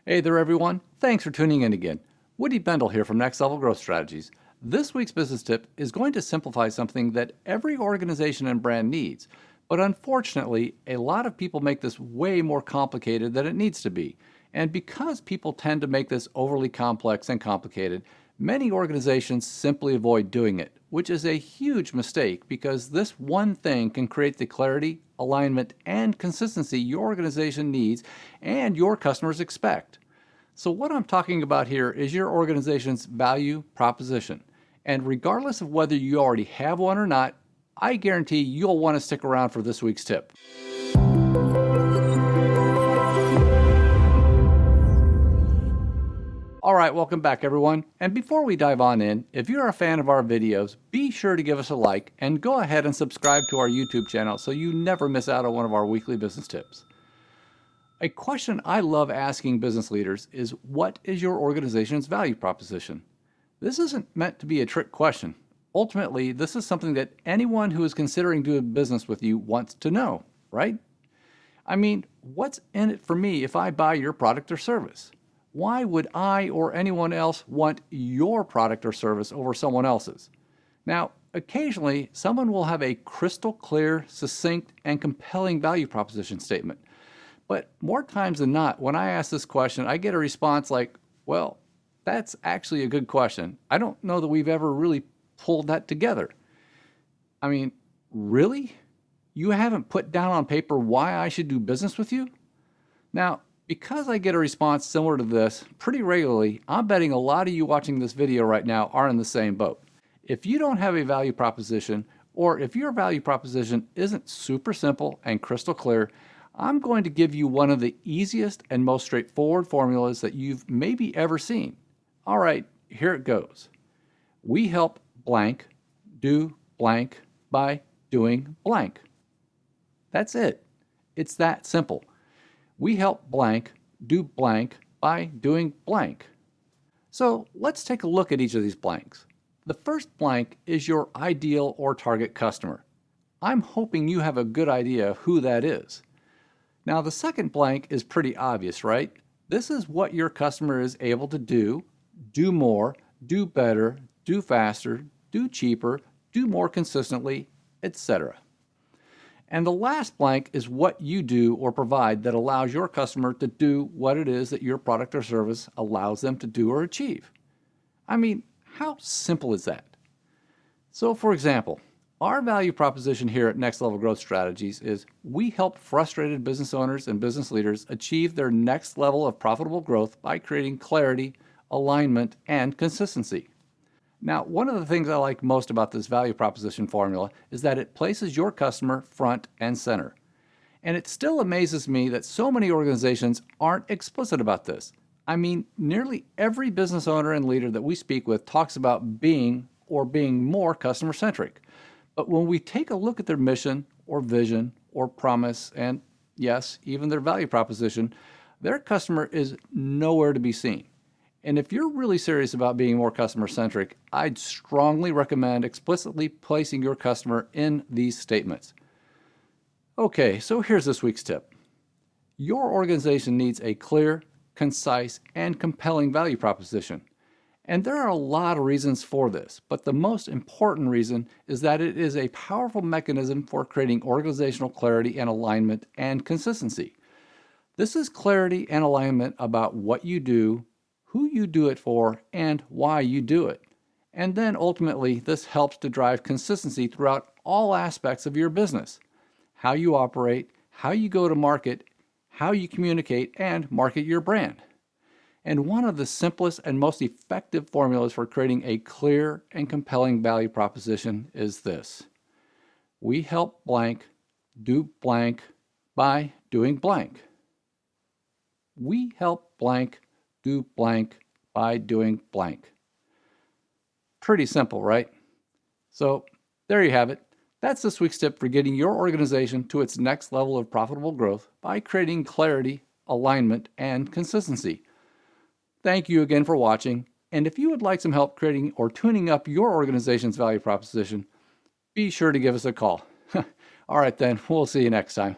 Hey there, everyone. Thanks for tuning in again. Woody Bendle here from Next Level Growth Strategies. This week's business tip is going to simplify something that every organization and brand needs, but unfortunately, a lot of people make this way more complicated than it needs to be. And because people tend to make this overly complex and complicated, many organizations simply avoid doing it, which is a huge mistake because this one thing can create the clarity, alignment, and consistency your organization needs and your customers expect. So what I'm talking about here is your organization's value proposition. And regardless of whether you already have one or not, I guarantee you'll want to stick around for this week's tip. All right, welcome back everyone. And before we dive on in, if you're a fan of our videos, be sure to give us a like and go ahead and subscribe to our YouTube channel so you never miss out on one of our weekly business tips. A question I love asking business leaders is, what is your organization's value proposition? This isn't meant to be a trick question. Ultimately, this is something that anyone who is considering doing business with you wants to know, right? I mean, what's in it for me if I buy your product or service? Why would I or anyone else want your product or service over someone else's? Now, occasionally, someone will have a crystal clear, succinct, and compelling value proposition statement. But more times than not, when I ask this question, I get a response like, well, that's actually a good question. I don't know that we've ever really pulled that together. I mean, really? You haven't put down on paper why I should do business with you? Now, because I get a response similar to this pretty regularly, I'm betting a lot of you watching this video right now are in the same boat. If you don't have a value proposition, or if your value proposition isn't super simple and crystal clear, I'm going to give you one of the easiest and most straightforward formulas that you've maybe ever seen. All right, here it goes. We help blank do blank by doing blank. That's it. It's that simple. We help blank do blank by doing blank. So let's take a look at each of these blanks. The first blank is your ideal or target customer. I'm hoping you have a good idea of who that is. Now the second blank is pretty obvious, right? This is what your customer is able to do more, do better, do faster, do cheaper, do more consistently, etc. And the last blank is what you do or provide that allows your customer to do what it is that your product or service allows them to do or achieve. I mean, how simple is that? So for example, our value proposition here at Next Level Growth Strategies is we help frustrated business owners and business leaders achieve their next level of profitable growth by creating clarity, alignment, and consistency. Now, one of the things I like most about this value proposition formula is that it places your customer front and center. And it still amazes me that so many organizations aren't explicit about this. I mean, nearly every business owner and leader that we speak with talks about being more customer-centric. But when we take a look at their mission or vision or promise, and yes, even their value proposition, their customer is nowhere to be seen. And if you're really serious about being more customer-centric, I'd strongly recommend explicitly placing your customer in these statements. Okay, so here's this week's tip. Your organization needs a clear, concise, and compelling value proposition. And there are a lot of reasons for this, but the most important reason is that it is a powerful mechanism for creating organizational clarity and alignment and consistency. This is clarity and alignment about what you do, who you do it for, and why you do it. And then ultimately, this helps to drive consistency throughout all aspects of your business. How you operate, how you go to market, how you communicate and market your brand. And one of the simplest and most effective formulas for creating a clear and compelling value proposition is this. We help blank do blank by doing blank. We help blank do blank by doing blank. Pretty simple, right? So there you have it. That's this week's tip for getting your organization to its next level of profitable growth by creating clarity, alignment, and consistency. Thank you again for watching. And if you would like some help creating or tuning up your organization's value proposition, be sure to give us a call. All right then, we'll see you next time.